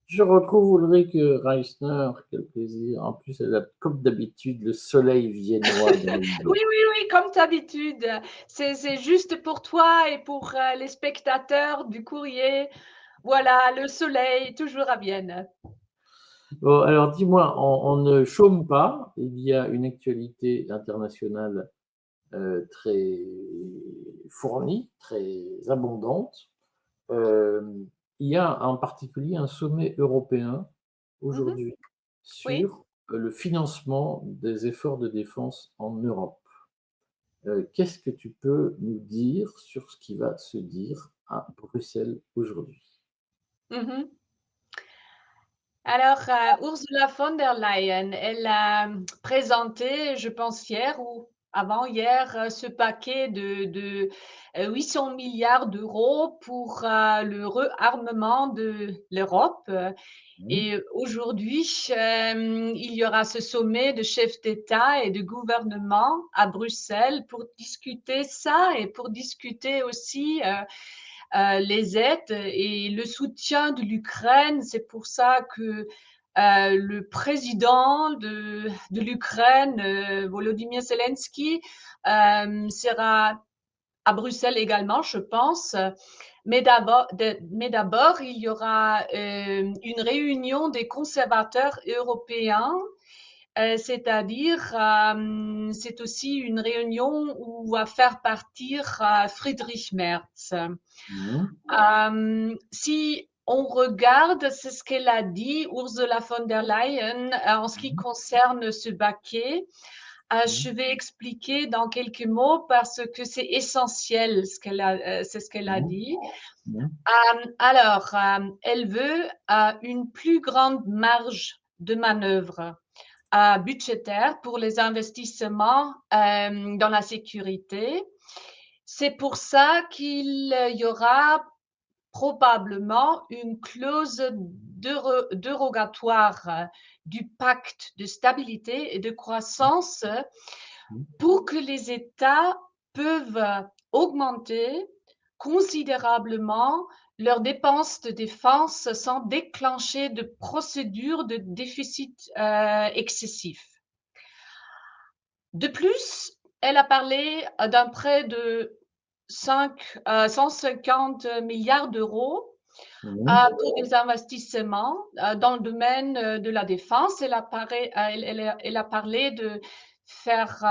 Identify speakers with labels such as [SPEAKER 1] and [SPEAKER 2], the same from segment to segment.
[SPEAKER 1] Je retrouve Ulrike Reisner, quel plaisir. En plus, elle a, comme d'habitude, le soleil viennois dans les
[SPEAKER 2] Oui,
[SPEAKER 1] yeux.
[SPEAKER 2] oui, oui, comme d'habitude. C'est juste pour toi et pour les spectateurs du courrier. Voilà, le soleil, toujours à Vienne.
[SPEAKER 1] Bon, alors dis-moi, on ne chôme pas. Il y a une actualité internationale très fournie, très abondante. Euh, il y a en particulier un sommet européen
[SPEAKER 2] Mhm,
[SPEAKER 1] aujourd'hui
[SPEAKER 2] oui.
[SPEAKER 1] sur le financement des efforts de défense en Europe. Qu'est-ce que tu peux nous dire sur ce qui va se dire à Bruxelles aujourd'hui?
[SPEAKER 2] Mhm. Alors, Ursula von der Leyen, elle a présenté, je pense hier ou avant-hier, ce paquet de 800 milliards d'euros pour le réarmement de l'Europe.
[SPEAKER 1] Mhm,
[SPEAKER 2] Et aujourd'hui, il y aura ce sommet de chefs d'État et de gouvernement à Bruxelles pour discuter ça et pour discuter aussi les aides et le soutien de l'Ukraine. C'est pour ça que le président de l'Ukraine, Volodymyr Zelensky, sera à Bruxelles également, je pense. Mais d'abord, il y aura une réunion des conservateurs européens, c'est-à-dire c'est aussi une réunion où va faire partir Friedrich Merz.
[SPEAKER 1] mhm,
[SPEAKER 2] Si on regarde, c'est ce qu'elle a dit, Ursula von der Leyen, en ce qui
[SPEAKER 1] mhm,
[SPEAKER 2] concerne ce baquet. Je
[SPEAKER 1] mhm,
[SPEAKER 2] vais expliquer dans quelques mots parce que c'est essentiel c'est ce qu'elle a
[SPEAKER 1] mhm,
[SPEAKER 2] dit.
[SPEAKER 1] mhm,
[SPEAKER 2] Alors, elle veut une plus grande marge de manœuvre budgétaire pour les investissements dans la sécurité. C'est pour ça qu'il y aura probablement une clause dérogatoire du pacte de stabilité et de croissance
[SPEAKER 1] mhm.
[SPEAKER 2] pour que les États peuvent augmenter considérablement leurs dépenses de défense sans déclencher de procédures de déficit excessif. De plus, elle a parlé d'un prêt de 150 milliards d'euros
[SPEAKER 1] Mhm.
[SPEAKER 2] pour des investissements dans le domaine de la défense. Elle a parlé de faire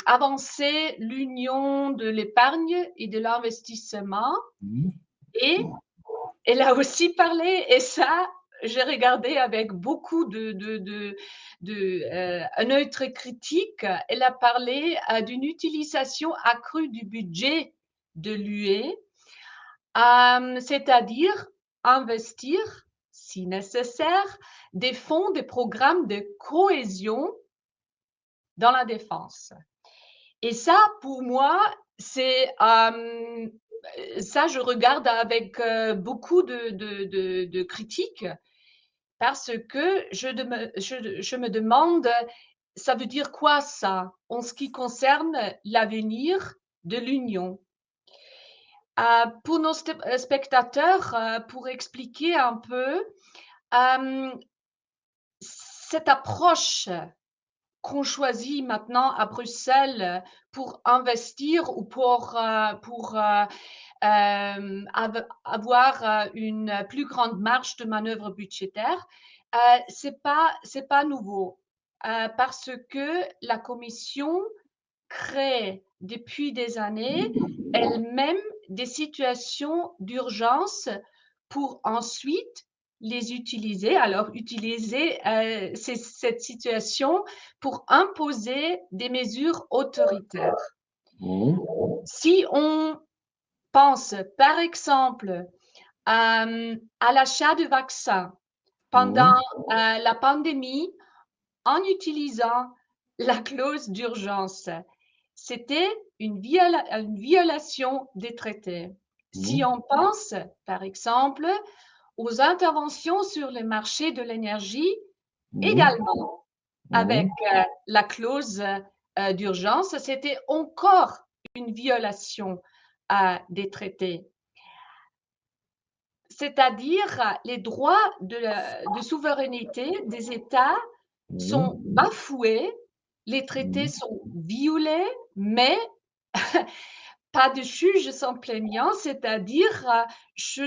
[SPEAKER 2] avancer l'union de l'épargne et de l'investissement.
[SPEAKER 1] Mhm.
[SPEAKER 2] Et elle a aussi parlé, et ça, j'ai regardé avec beaucoup un œil très critique, elle a parlé d'une utilisation accrue du budget de l'UE, c'est-à-dire investir, si nécessaire, des fonds, des programmes de cohésion dans la défense. Et ça, pour moi, c'est ça, je regarde avec beaucoup de critiques parce que je me demande, ça veut dire quoi ça en ce qui concerne l'avenir de l'Union? Pour nos spectateurs, pour expliquer un peu, euh, cette approche qu'on choisit maintenant à Bruxelles pour investir ou pour avoir une plus grande marge de manœuvre budgétaire, c'est pas nouveau parce que la Commission crée depuis des années elle-même des situations d'urgence pour ensuite les utiliser. Alors, utiliser cette situation pour imposer des mesures autoritaires.
[SPEAKER 1] Mhm.
[SPEAKER 2] Si on pense, par exemple, à l'achat de vaccins pendant
[SPEAKER 1] Mhm.
[SPEAKER 2] la pandémie en utilisant la clause d'urgence, c'était une violation des traités. Si
[SPEAKER 1] Mhm.
[SPEAKER 2] on pense, par exemple, aux interventions sur le marché de l'énergie,
[SPEAKER 1] Mhm.
[SPEAKER 2] également avec
[SPEAKER 1] Mhm.
[SPEAKER 2] la clause d'urgence, c'était encore une violation des traités. c'est-à-dire les droits de souveraineté des États sont
[SPEAKER 1] Mhm.
[SPEAKER 2] bafoués, les traités
[SPEAKER 1] Mhm.
[SPEAKER 2] sont violés, mais pas de juge sans plaignant, c'est-à-dire je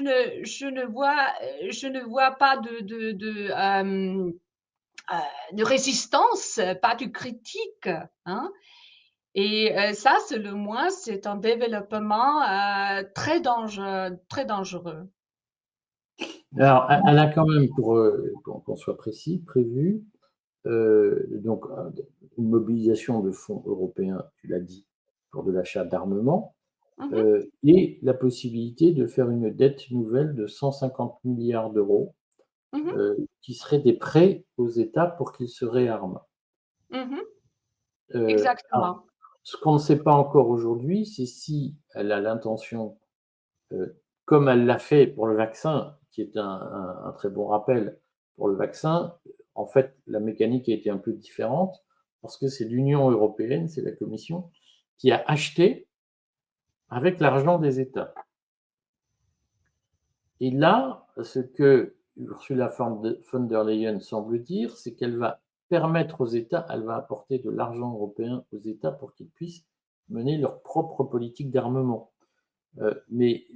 [SPEAKER 2] ne vois pas de résistance, pas de critique, hein. Et ça, selon moi, c'est un développement très dangereux.
[SPEAKER 1] Alors, elle a quand même, pour qu'on soit précis, prévu donc une mobilisation de fonds européens, tu l'as dit, pour de l'achat d'armement,
[SPEAKER 2] Mhm,
[SPEAKER 1] et la possibilité de faire une dette nouvelle de 150 milliards d'euros,
[SPEAKER 2] mhm,
[SPEAKER 1] qui seraient des prêts aux États pour qu'ils se réarment.
[SPEAKER 2] mhm,
[SPEAKER 1] Alors,
[SPEAKER 2] exactement.
[SPEAKER 1] ce qu'on ne sait pas encore aujourd'hui, c'est si elle a l'intention, comme elle l'a fait pour le vaccin, qui est un très bon rappel pour le vaccin, en fait, la mécanique a été un peu différente parce que c'est l'Union européenne, c'est la Commission, qui a acheté avec l'argent des États. Et là, ce que Ursula von der Leyen semble dire, c'est qu'elle va permettre aux États, elle va apporter de l'argent européen aux États pour qu'ils puissent mener leur propre politique d'armement. Mais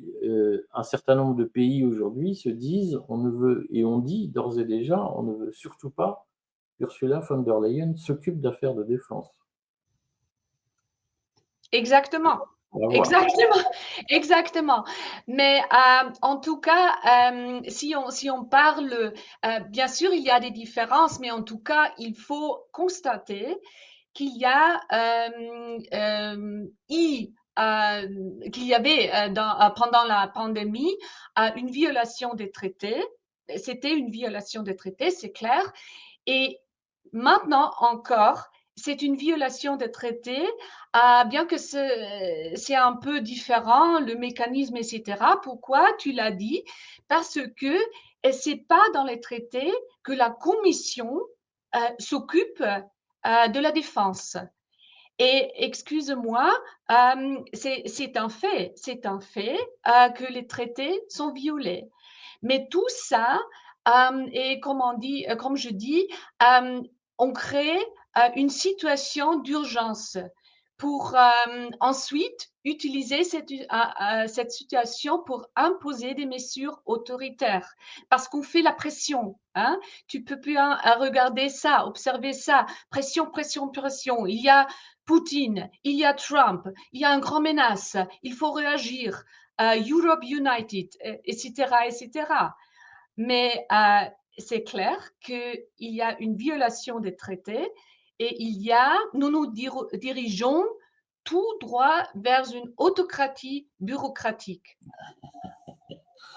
[SPEAKER 1] un certain nombre de pays aujourd'hui se disent, on ne veut, et on dit d'ores et déjà, on ne veut surtout pas qu'Ursula von der Leyen s'occupe d'affaires de défense.
[SPEAKER 2] Exactement.
[SPEAKER 1] On va voir.
[SPEAKER 2] Exactement, exactement. Mais en tout cas, si on parle, bien sûr, il y a des différences, mais en tout cas, il faut constater qu'il y a qu'il y avait pendant la pandémie une violation des traités. C'était une violation des traités, c'est clair. Et maintenant encore, c'est une violation des traités, bien que c'est un peu différent, le mécanisme, etc. Pourquoi? Tu l'as dit, parce que c'est pas dans les traités que la Commission s'occupe de la défense. Et excuse-moi, c'est un fait que les traités sont violés. Mais tout ça, et comme on dit, comme je dis, on crée une situation d'urgence pour ensuite utiliser cette situation pour imposer des mesures autoritaires. Parce qu'on fait la pression. Hein? Tu peux plus regarder ça, observer ça. Pression, pression, pression. Il y a Poutine, il y a Trump, il y a une grande menace. Il faut réagir. Europe United, etc., etc. Mais c'est clair qu'il y a une violation des traités et nous nous dirigeons tout droit vers une autocratie bureaucratique.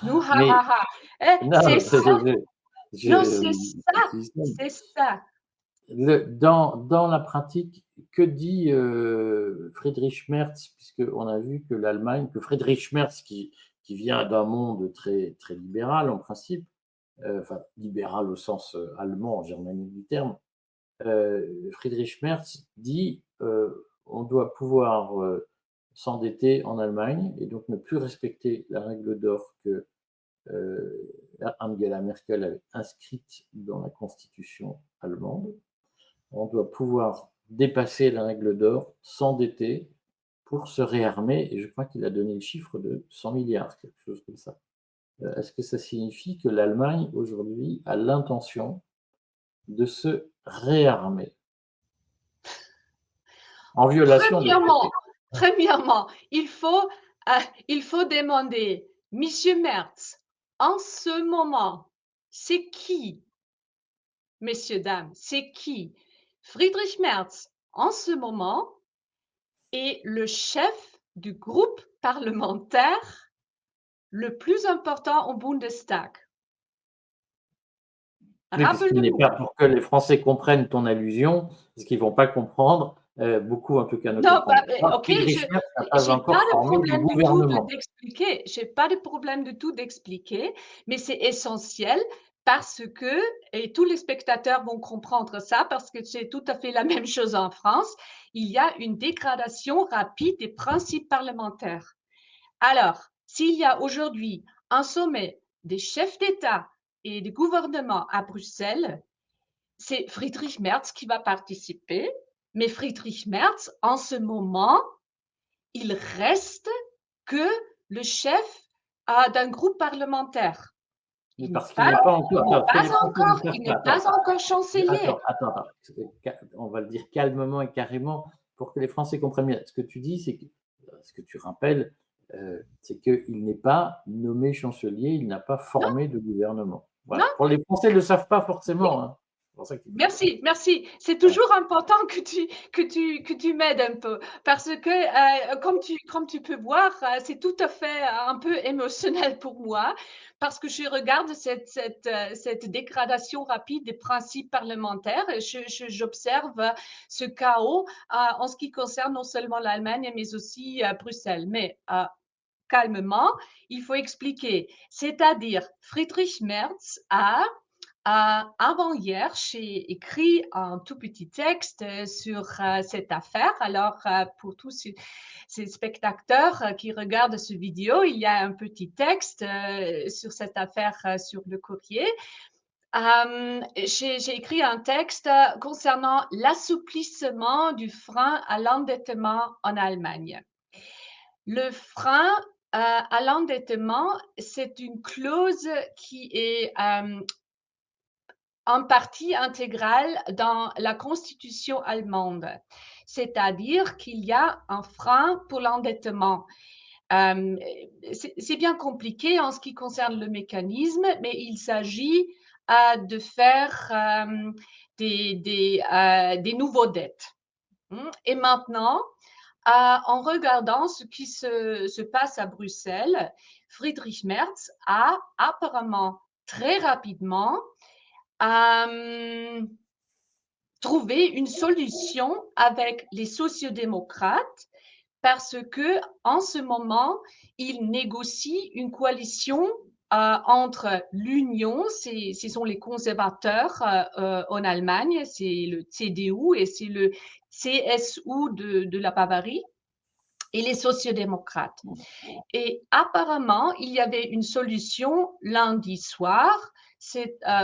[SPEAKER 2] Nous, ha,
[SPEAKER 1] Mais
[SPEAKER 2] ha, ha. C'est
[SPEAKER 1] non,
[SPEAKER 2] ça, non, c'est ça,
[SPEAKER 1] je,
[SPEAKER 2] c'est ça.
[SPEAKER 1] dans la pratique, que dit Friedrich Merz, puisqu'on a vu que l'Allemagne, que Friedrich Merz, qui vient d'un monde très, très libéral en principe, enfin libéral au sens allemand, germanique du terme, Friedrich Merz dit on doit pouvoir s'endetter en Allemagne et donc ne plus respecter la règle d'or que Angela Merkel avait inscrite dans la constitution allemande. On doit pouvoir dépasser la règle d'or, s'endetter pour se réarmer, et je crois qu'il a donné le chiffre de 100 milliards, quelque chose comme ça. Est-ce que ça signifie que l'Allemagne, aujourd'hui, a l'intention de se réarmer en violation des
[SPEAKER 2] Premièrement,
[SPEAKER 1] traités?
[SPEAKER 2] premièrement, il faut demander, Monsieur Merz, en ce moment, c'est qui, messieurs, dames, c'est qui? Friedrich Merz, en ce moment, est le chef du groupe parlementaire le plus important au Bundestag.
[SPEAKER 1] Oui, parce qu'il n'est
[SPEAKER 2] Rappelez-vous.
[SPEAKER 1] pas, pour que les Français comprennent ton allusion, parce qu'ils ne vont pas comprendre, beaucoup en tout cas ne
[SPEAKER 2] Non, bah,
[SPEAKER 1] comprendront pas,
[SPEAKER 2] ok, je
[SPEAKER 1] Friedrich Merz n'a pas
[SPEAKER 2] j'ai pas
[SPEAKER 1] encore
[SPEAKER 2] de
[SPEAKER 1] formé de
[SPEAKER 2] problème du tout
[SPEAKER 1] gouvernement.
[SPEAKER 2] d'expliquer. J'ai pas de problème du tout d'expliquer, mais c'est essentiel parce que et tous les spectateurs vont comprendre ça parce que c'est tout à fait la même chose en France. Il y a une dégradation rapide des principes parlementaires. Alors, s'il y a aujourd'hui un sommet des chefs d'État et de gouvernement à Bruxelles, c'est Friedrich Merz qui va participer. Mais Friedrich Merz, en ce moment, il reste que le chef d'un groupe parlementaire.
[SPEAKER 1] Mais
[SPEAKER 2] Il n'est
[SPEAKER 1] parce qu'il
[SPEAKER 2] pas,
[SPEAKER 1] n'est pas encore.
[SPEAKER 2] il n'est
[SPEAKER 1] Parce que
[SPEAKER 2] pas
[SPEAKER 1] les Français ne
[SPEAKER 2] encore,
[SPEAKER 1] savent
[SPEAKER 2] il
[SPEAKER 1] pas.
[SPEAKER 2] n'est pas encore chancelier.
[SPEAKER 1] Attends. On va le dire calmement et carrément pour que les Français comprennent bien. Ce que tu dis, c'est que, ce que tu rappelles, c'est qu'il n'est pas nommé chancelier, il n'a pas
[SPEAKER 2] Non,
[SPEAKER 1] formé de gouvernement.
[SPEAKER 2] non.
[SPEAKER 1] Voilà. Pour les Français, ne le savent pas forcément. Hein. C'est pour ça qu'il faut.
[SPEAKER 2] Merci. C'est
[SPEAKER 1] Ouais.
[SPEAKER 2] toujours important que tu m'aides un peu parce que, comme tu peux voir, c'est tout à fait un peu émotionnel pour moi parce que je regarde cette dégradation rapide des principes parlementaires. J'observe ce chaos en ce qui concerne non seulement l'Allemagne, mais aussi Bruxelles. Mais calmement, il faut expliquer. C'est-à-dire, Friedrich Merz a avant-hier, j'ai écrit un tout petit texte sur cette affaire. Alors, pour tous ces spectateurs qui regardent ce vidéo, il y a un petit texte sur cette affaire sur le courrier. J'ai écrit un texte concernant l'assouplissement du frein à l'endettement en Allemagne. Le frein à l'endettement, c'est une clause qui est en partie intégrale dans la constitution allemande, c'est-à-dire qu'il y a un frein pour l'endettement. C'est bien compliqué en ce qui concerne le mécanisme, mais il s'agit de faire des nouveaux dettes. Et maintenant, en regardant ce qui se passe à Bruxelles, Friedrich Merz a apparemment très rapidement trouver une solution avec les sociodémocrates parce que en ce moment, ils négocient une coalition entre l'Union, ce sont les conservateurs en Allemagne, c'est le CDU et c'est le CSU de la Bavarie, et les sociodémocrates. Et apparemment, il y avait une solution lundi soir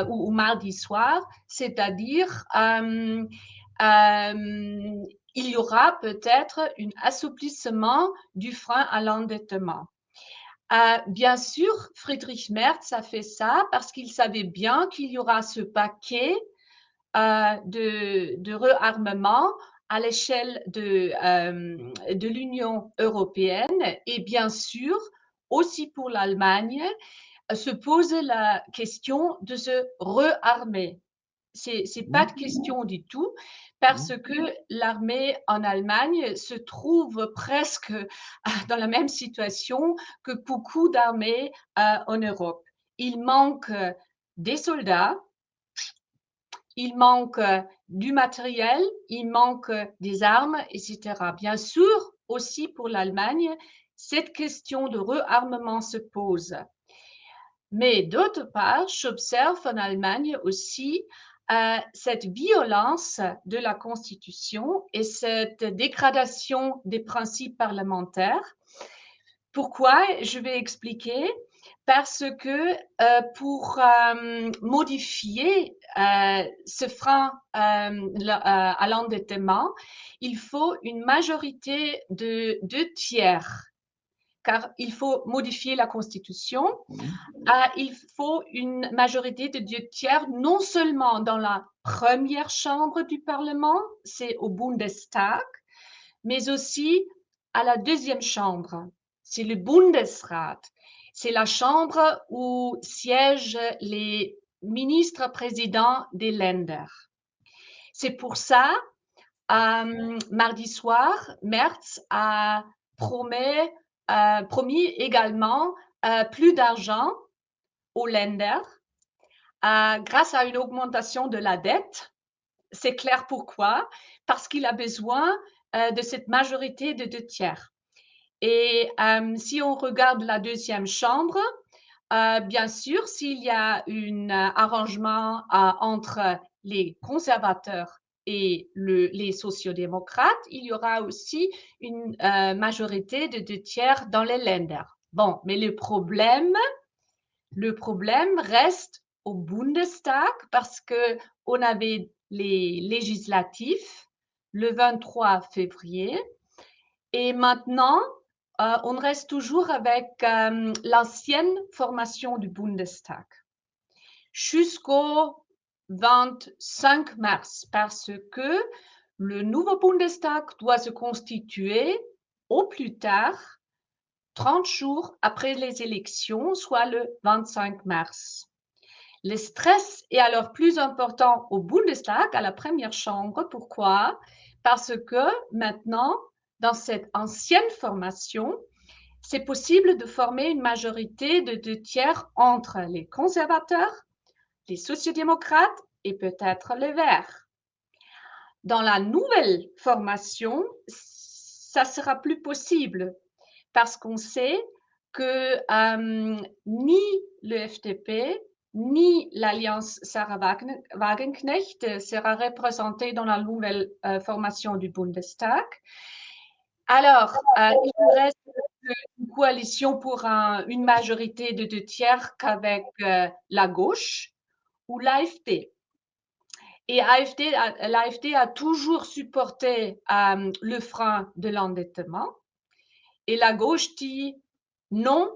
[SPEAKER 2] ou mardi soir, c'est-à-dire il y aura peut-être un assouplissement du frein à l'endettement. Bien sûr, Friedrich Merz a fait ça parce qu'il savait bien qu'il y aura ce paquet de réarmement à l'échelle de l'Union européenne et bien sûr aussi pour l'Allemagne se pose la question de se réarmer. C'est pas de question du tout parce que l'armée en Allemagne se trouve presque dans la même situation que beaucoup d'armées en Europe. Il manque des soldats, il manque du matériel, il manque des armes, etc. Bien sûr, aussi pour l'Allemagne, cette question de réarmement se pose. Mais d'autre part, j'observe en Allemagne aussi cette violence de la Constitution et cette dégradation des principes parlementaires. Pourquoi? Je vais expliquer. Parce que pour modifier ce frein à l'endettement, il faut une majorité de 2/3, car il faut modifier la Constitution. Il faut une majorité de 2/3, non seulement dans la première chambre du Parlement, c'est au Bundestag, mais aussi à la deuxième chambre, c'est le Bundesrat. C'est la chambre où siègent les ministres présidents des Länder. C'est pour ça, mardi soir, Merz a promis également plus d'argent aux Länder grâce à une augmentation de la dette. C'est clair pourquoi, parce qu'il a besoin de cette majorité de 2/3. Et si on regarde la deuxième chambre, bien sûr, s'il y a un arrangement entre les conservateurs et les sociodémocrates, il y aura aussi une majorité de 2/3 dans les Länder. Bon, mais le problème, Le problème reste au Bundestag parce qu'on avait les législatifs le 23 février et maintenant, on reste toujours avec l'ancienne formation du Bundestag jusqu'au 25 mars parce que le nouveau Bundestag doit se constituer au plus tard 30 jours après les élections, soit le 25 mars. Le stress est alors plus important au Bundestag, à la première chambre. Pourquoi? Parce que maintenant, dans cette ancienne formation, c'est possible de former une majorité de 2 tiers entre les conservateurs, les sociodémocrates et peut-être les Verts. Dans la nouvelle formation, ça sera plus possible parce qu'on sait que ni le FDP ni l'Alliance Sarah Wagenknecht sera représentée dans la nouvelle formation du Bundestag. Alors, il ne reste une coalition pour une majorité de 2 tiers qu'avec la gauche ou l'AFD. Et l'AFD a toujours supporté le frein de l'endettement. Et la gauche dit non,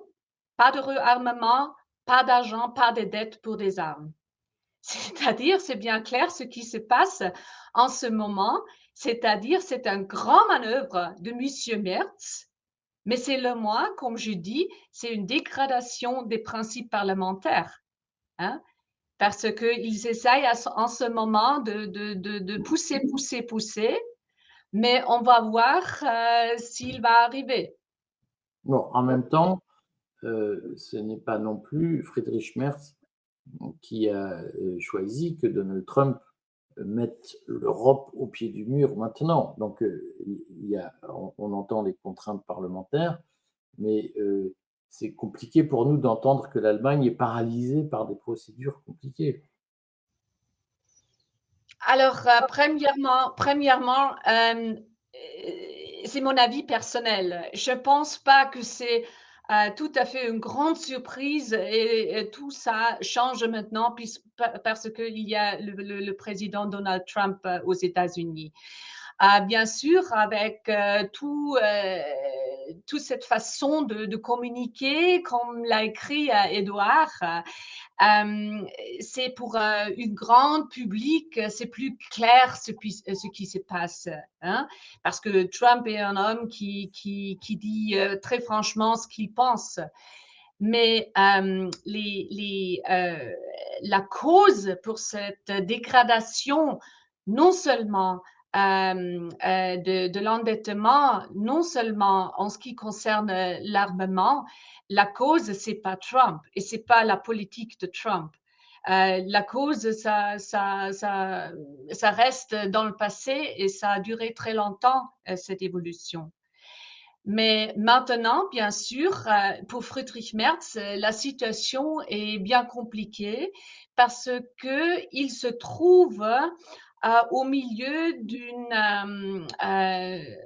[SPEAKER 2] pas de réarmement, pas d'argent, pas de dettes pour des armes. C'est-à-dire, c'est bien clair ce qui se passe en ce moment, c'est-à-dire c'est un grand manœuvre de M. Merz, mais c'est le moins, comme je dis, c'est une dégradation des principes parlementaires. Hein, parce qu'ils essayent en ce moment de pousser, mais on va voir s'il va arriver.
[SPEAKER 1] Bon, en même temps, ce n'est pas non plus Friedrich Merz qui a choisi que Donald Trump mette l'Europe au pied du mur maintenant. Donc, on entend les contraintes parlementaires, mais c'est compliqué pour nous d'entendre que l'Allemagne est paralysée par des procédures compliquées.
[SPEAKER 2] Alors, premièrement, c'est mon avis personnel. Je ne pense pas que c'est tout à fait une grande surprise et tout ça change maintenant parce qu'il y a le président Donald Trump aux États-Unis. Bien sûr, avec toute cette façon de communiquer, comme l'a écrit Edouard, c'est pour une grande public, c'est plus clair ce qui se passe. Hein? Parce que Trump est un homme qui dit très franchement ce qu'il pense. Mais la cause pour cette dégradation, non seulement de l'endettement, non seulement en ce qui concerne l'armement, la cause, c'est pas Trump et c'est pas la politique de Trump. La cause, ça reste dans le passé et ça a duré très longtemps, cette évolution. Mais maintenant, bien sûr, pour Friedrich Merz, la situation est bien compliquée parce qu'il se trouve au milieu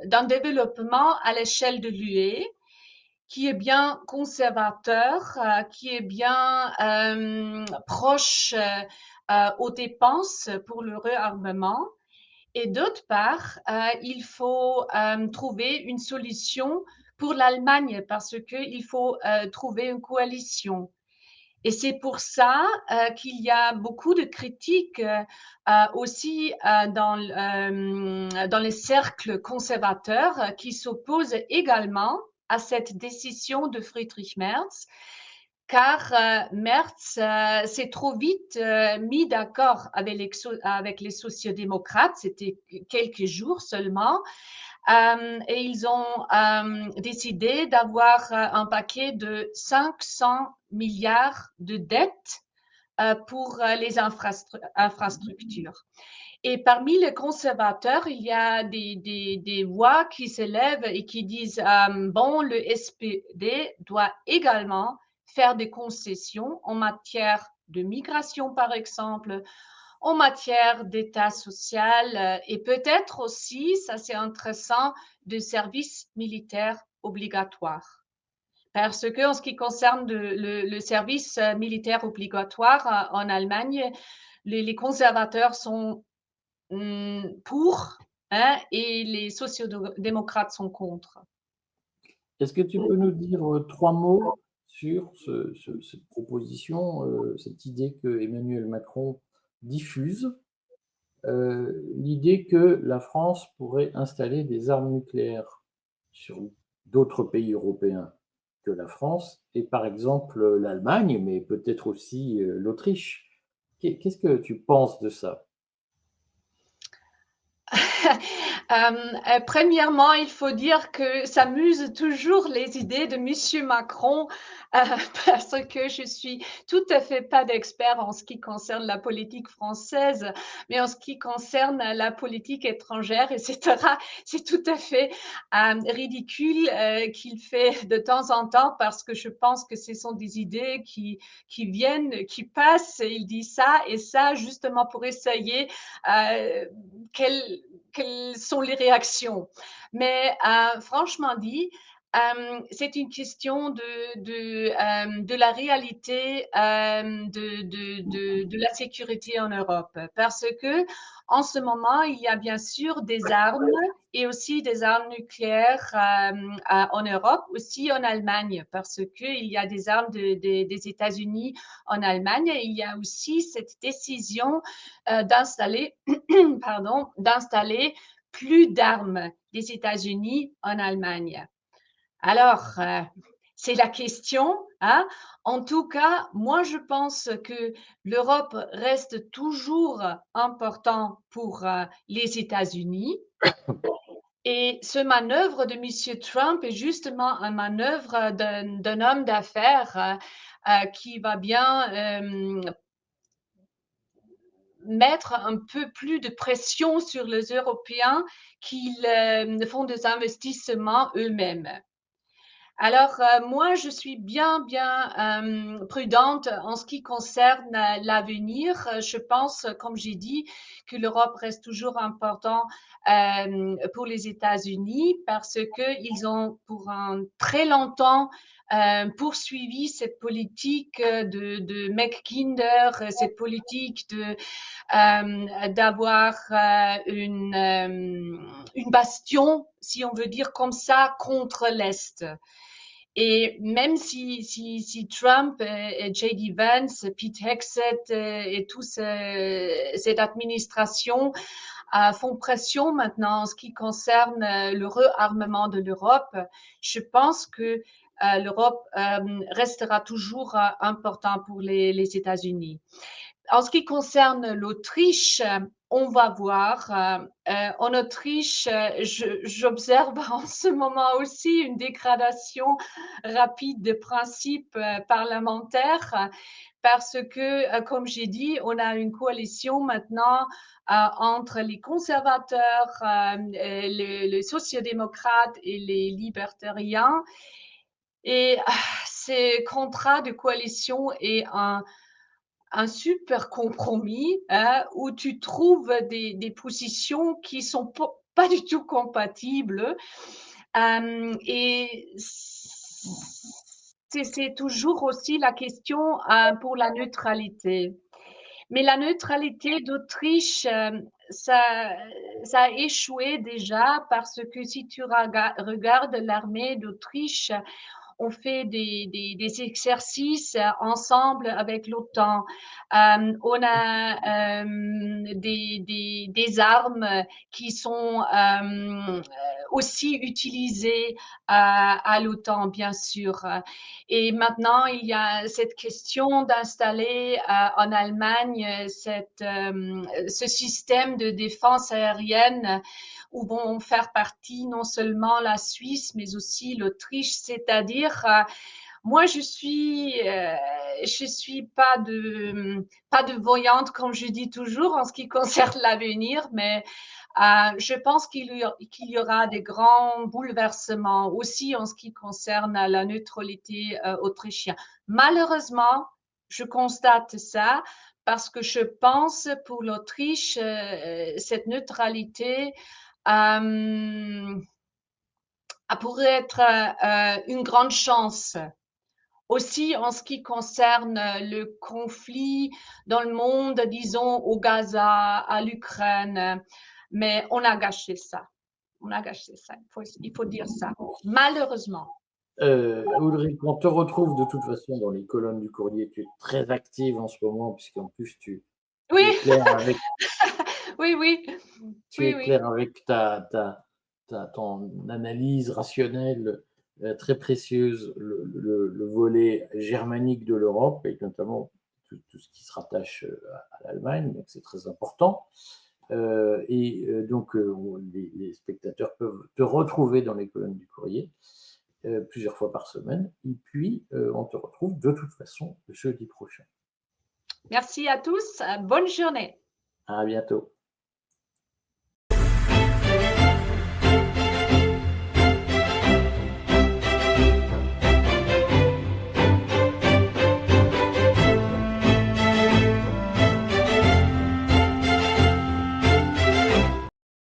[SPEAKER 2] d'un développement à l'échelle de l'UE qui est bien conservateur, qui est bien proche aux dépenses pour le réarmement. Et d'autre part, il faut trouver une solution pour l'Allemagne parce qu'il faut trouver une coalition. Et c'est pour ça qu'il y a beaucoup de critiques aussi dans les cercles conservateurs qui s'opposent également à cette décision de Friedrich Merz, car Merz s'est trop vite mis d'accord avec les sociodémocrates, c'était quelques jours seulement, et ils ont décidé d'avoir un paquet de 500 milliards de dettes pour les infrastructures. Et parmi les conservateurs, il y a des voix qui s'élèvent et qui disent bon, le SPD doit également faire des concessions en matière de migration, par exemple, en matière d'état social et peut-être aussi, ça c'est intéressant, de services militaires obligatoires. Parce que en ce qui concerne le service militaire obligatoire en Allemagne, les conservateurs sont pour, hein, et les sociodémocrates sont contre.
[SPEAKER 1] Est-ce que tu peux nous dire 3 mots sur cette proposition, cette idée que Emmanuel Macron diffuse, l'idée que la France pourrait installer des armes nucléaires sur d'autres pays européens que la France et par exemple l'Allemagne, mais peut-être aussi l'Autriche. Qu'est-ce que tu penses de ça?
[SPEAKER 2] Premièrement, il faut dire que ça muse toujours les idées de Monsieur Macron, heu, parce que je suis tout à fait pas d'expert en ce qui concerne la politique française, mais en ce qui concerne la politique étrangère et cetera, c'est tout à fait, ridicule, qu'il fait de temps en temps parce que je pense que ce sont des idées qui viennent, qui passent et il dit ça et ça justement pour essayer, quelle quelles sont les réactions. Mais franchement dit, c'est une question de la réalité de la sécurité en Europe. Parce que en ce moment, il y a bien sûr des armes et aussi des armes nucléaires en Europe, aussi en Allemagne, parce qu'il y a des armes des États-Unis en Allemagne et il y a aussi cette décision d'installer, pardon, d'installer plus d'armes des États-Unis en Allemagne. Alors, c'est la question, hein. En tout cas, moi, je pense que l'Europe reste toujours important pour les États-Unis. Et ce manœuvre de Monsieur Trump est justement un manœuvre d'un homme d'affaires qui va bien mettre un peu plus de pression sur les Européens qu'ils font des investissements eux-mêmes. Alors, moi, je suis bien prudente en ce qui concerne l'avenir. Je pense, comme j'ai dit, que l'Europe reste toujours important pour les États-Unis parce qu'ils ont pour un très longtemps poursuivi cette politique de make Kinder, cette politique d'avoir une bastion, si on veut dire comme ça, contre l'Est. Et même si Trump et J.D. Vance, Pete Hegseth et toute cette administration font pression maintenant en ce qui concerne le réarmement de l'Europe, je pense que l'Europe restera toujours important pour les États-Unis. En ce qui concerne l'Autriche, on va voir. En Autriche, j'observe en ce moment aussi une dégradation rapide des principes parlementaires parce que, comme j'ai dit, on a une coalition maintenant entre les conservateurs, les sociodémocrates et les libertariens. Et ces contrats de coalition est un super compromis hein, où tu trouves des positions qui sont pas du tout compatibles. Et c'est toujours aussi la question pour la neutralité. Mais la neutralité d'Autriche, ça, ça a échoué déjà parce que si tu regardes l'armée d'Autriche, on fait des exercices ensemble avec l'OTAN. On a des armes qui sont aussi utilisées à l'OTAN, bien sûr. Et maintenant, il y a cette question d'installer en Allemagne ce système de défense aérienne où vont faire partie non seulement la Suisse, mais aussi l'Autriche. C'est-à-dire, moi, je suis pas de voyante, comme je dis toujours, en ce qui concerne l'avenir, mais je pense qu'il y aura des grands bouleversements aussi en ce qui concerne la neutralité autrichienne. Malheureusement, je constate ça parce que je pense pour l'Autriche, cette neutralité pourrait être une grande chance. Aussi, en ce qui concerne le conflit dans le monde, disons au Gaza, à l'Ukraine, mais on a gâché ça. On a gâché ça. Il faut dire ça. Malheureusement.
[SPEAKER 1] Ulrich, on te retrouve de toute façon dans les colonnes du courrier. Tu es très active en ce moment, puisqu'en plus tu
[SPEAKER 2] Oui,
[SPEAKER 1] es clair avec,
[SPEAKER 2] oui, oui,
[SPEAKER 1] tu
[SPEAKER 2] oui,
[SPEAKER 1] es
[SPEAKER 2] oui.
[SPEAKER 1] clair avec ton analyse rationnelle très précieuse, le volet germanique de l'Europe, et notamment tout ce qui se rattache à l'Allemagne, donc c'est très important. Donc, les spectateurs peuvent te retrouver dans les colonnes du courrier plusieurs fois par semaine. Et puis, on te retrouve de toute façon jeudi prochain.
[SPEAKER 2] Merci à tous. Bonne journée.
[SPEAKER 1] À bientôt.